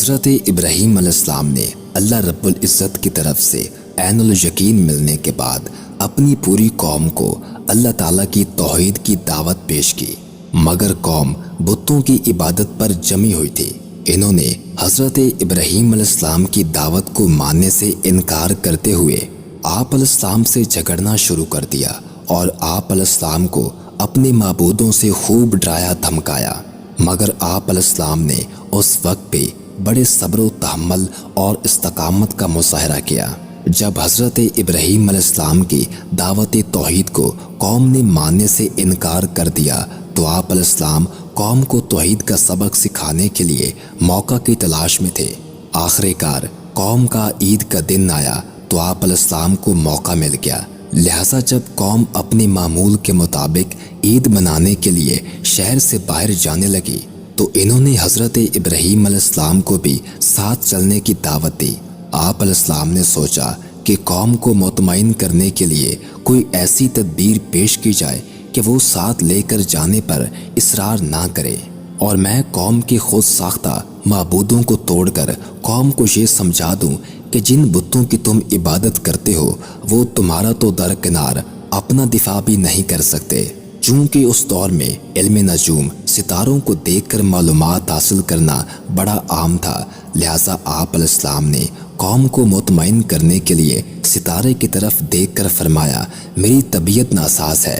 حضرت ابراہیم علیہ السلام نے اللہ رب العزت کی طرف سے عین الیقین ملنے کے بعد اپنی پوری قوم کو اللہ تعالیٰ کی توحید کی دعوت پیش کی، مگر قوم بتوں کی عبادت پر جمی ہوئی تھی۔ انہوں نے حضرت ابراہیم علیہ السلام کی دعوت کو ماننے سے انکار کرتے ہوئے آپ علیہ السلام سے جھگڑنا شروع کر دیا اور آپ علیہ السلام کو اپنے معبودوں سے خوب ڈرایا دھمکایا، مگر آپ علیہ السلام نے اس وقت پہ بڑے صبر و تحمل اور استقامت کا مظاہرہ کیا۔ جب حضرت ابراہیم علیہ السلام کی دعوت توحید کو قوم نے ماننے سے انکار کر دیا تو آپ علیہ السلام قوم کو توحید کا سبق سکھانے کے لیے موقع کی تلاش میں تھے۔ آخر کار قوم کا عید کا دن آیا تو آپ علیہ السلام کو موقع مل گیا، لہٰذا جب قوم اپنے معمول کے مطابق عید منانے کے لیے شہر سے باہر جانے لگی تو انہوں نے حضرت ابراہیم علیہ السلام کو بھی ساتھ چلنے کی دعوت دی۔ آپ علیہ السلام نے سوچا کہ قوم کو مطمئن کرنے کے لیے کوئی ایسی تدبیر پیش کی جائے کہ وہ ساتھ لے کر جانے پر اصرار نہ کرے، اور میں قوم کے خود ساختہ معبودوں کو توڑ کر قوم کو یہ سمجھا دوں کہ جن بتوں کی تم عبادت کرتے ہو وہ تمہارا تو درکنار اپنا دفاع بھی نہیں کر سکتے۔ چونکہ اس دور میں علم نجوم ستاروں کو دیکھ کر معلومات حاصل کرنا بڑا عام تھا، لہٰذا آپ علیہ السلام نے قوم کو مطمئن کرنے کے لیے ستارے کی طرف دیکھ کر فرمایا، میری طبیعت ناساز ہے،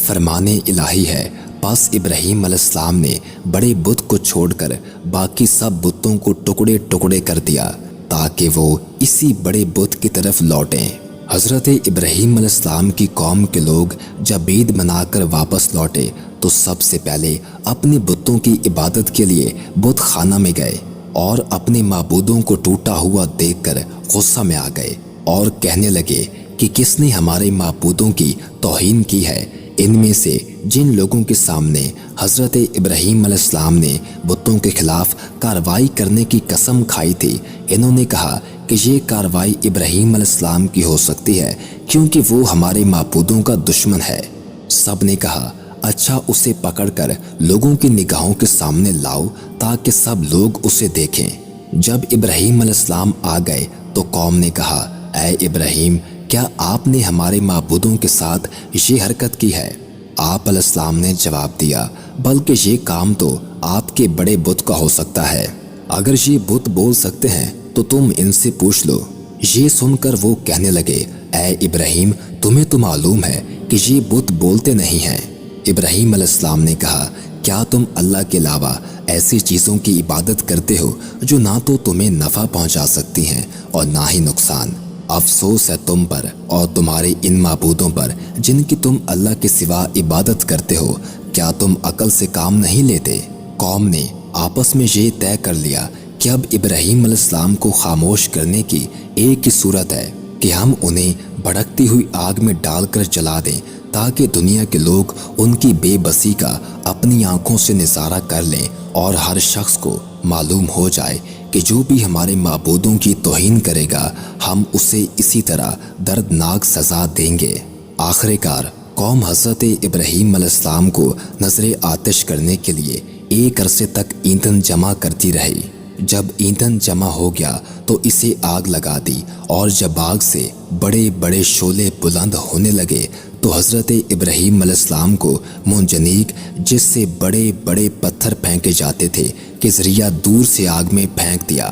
فرمان الہی ہے۔ پس ابراہیم علیہ السلام نے بڑے بت کو چھوڑ کر باقی سب بتوں کو ٹکڑے ٹکڑے کر دیا تاکہ وہ اسی بڑے بت کی طرف لوٹیں۔ حضرت ابراہیم علیہ السلام کی قوم کے لوگ جب عید منا کر واپس لوٹے تو سب سے پہلے اپنے بتوں کی عبادت کے لیے بت خانہ میں گئے اور اپنے معبودوں کو ٹوٹا ہوا دیکھ کر غصہ میں آ گئے اور کہنے لگے کہ کس نے ہمارے معبودوں کی توہین کی ہے۔ ان میں سے جن لوگوں کے سامنے حضرت ابراہیم علیہ السلام نے بتوں کے خلاف کارروائی کرنے کی قسم کھائی تھی، انہوں نے کہا کہ یہ کارروائی ابراہیم علیہ السلام کی ہو سکتی ہے کیونکہ وہ ہمارے معبودوں کا دشمن ہے۔ سب نے کہا اچھا اسے پکڑ کر لوگوں کی نگاہوں کے سامنے لاؤ تاکہ سب لوگ اسے دیکھیں۔ جب ابراہیم علیہ السلام آ گئے تو قوم نے کہا، اے ابراہیم، کیا آپ نے ہمارے معبودوں کے ساتھ یہ حرکت کی ہے؟ آپ علیہ السلام نے جواب دیا، بلکہ یہ کام تو آپ کے بڑے بت کا ہو سکتا ہے، اگر یہ بت بول سکتے ہیں تو تم ان سے پوچھ لو۔ یہ سن کر وہ کہنے لگے، اے ابراہیم، تمہیں تو معلوم ہے کہ یہ بت بولتے نہیں ہیں۔ ابراہیم علیہ السلام نے کہا، کیا تم اللہ کے علاوہ ایسی چیزوں کی عبادت کرتے ہو جو نہ تو تمہیں نفع پہنچا سکتی ہیں اور نہ ہی نقصان؟ افسوس ہے تم پر اور تمہارے ان معبودوں پر جن کی تم اللہ کے سوا عبادت کرتے ہو، کیا تم عقل سے کام نہیں لیتے؟ قوم نے آپس میں یہ طے کر لیا کہ اب ابراہیم علیہ السلام کو خاموش کرنے کی ایک ہی صورت ہے کہ ہم انہیں بھڑکتی ہوئی آگ میں ڈال کر جلا دیں تاکہ دنیا کے لوگ ان کی بے بسی کا اپنی آنکھوں سے نظارہ کر لیں اور ہر شخص کو معلوم ہو جائے کہ جو بھی ہمارے معبودوں کی توہین کرے گا ہم اسے اسی طرح دردناک سزا دیں گے۔ آخر کار قوم حضرت ابراہیم علیہ السلام کو نظر آتش کرنے کے لیے ایک عرصے تک ایندھن جمع کرتی رہی۔ جب ایندھن جمع ہو گیا تو اسے آگ لگا دی، اور جب آگ سے بڑے بڑے شعلے بلند ہونے لگے تو حضرت ابراہیم علیہ السلام کو منجنیق جس سے بڑے بڑے پتھر پھینکے جاتے تھے کے ذریعہ دور سے آگ میں پھینک دیا۔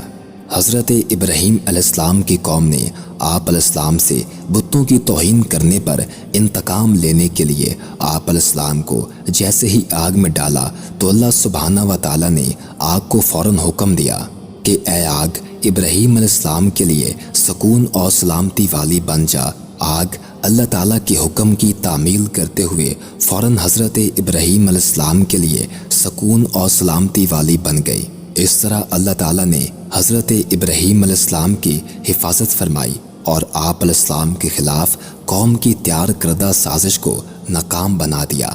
حضرت ابراہیم علیہ السلام کی قوم نے آپ علیہ السلام سے بتوں کی توہین کرنے پر انتقام لینے کے لیے آپ علیہ السلام کو جیسے ہی آگ میں ڈالا تو اللہ سبحانہ و تعالیٰ نے آگ کو فوراً حکم دیا کہ اے آگ، ابراہیم علیہ السلام کے لیے سکون اور سلامتی والی بن جا۔ آگ اللہ تعالیٰ کے حکم کی تعمیل کرتے ہوئے فوراً حضرت ابراہیم علیہ السلام کے لیے سکون اور سلامتی والی بن گئی۔ اس طرح اللہ تعالیٰ نے حضرت ابراہیم علیہ السلام کی حفاظت فرمائی اور آپ علیہ السلام کے خلاف قوم کی تیار کردہ سازش کو ناکام بنا دیا۔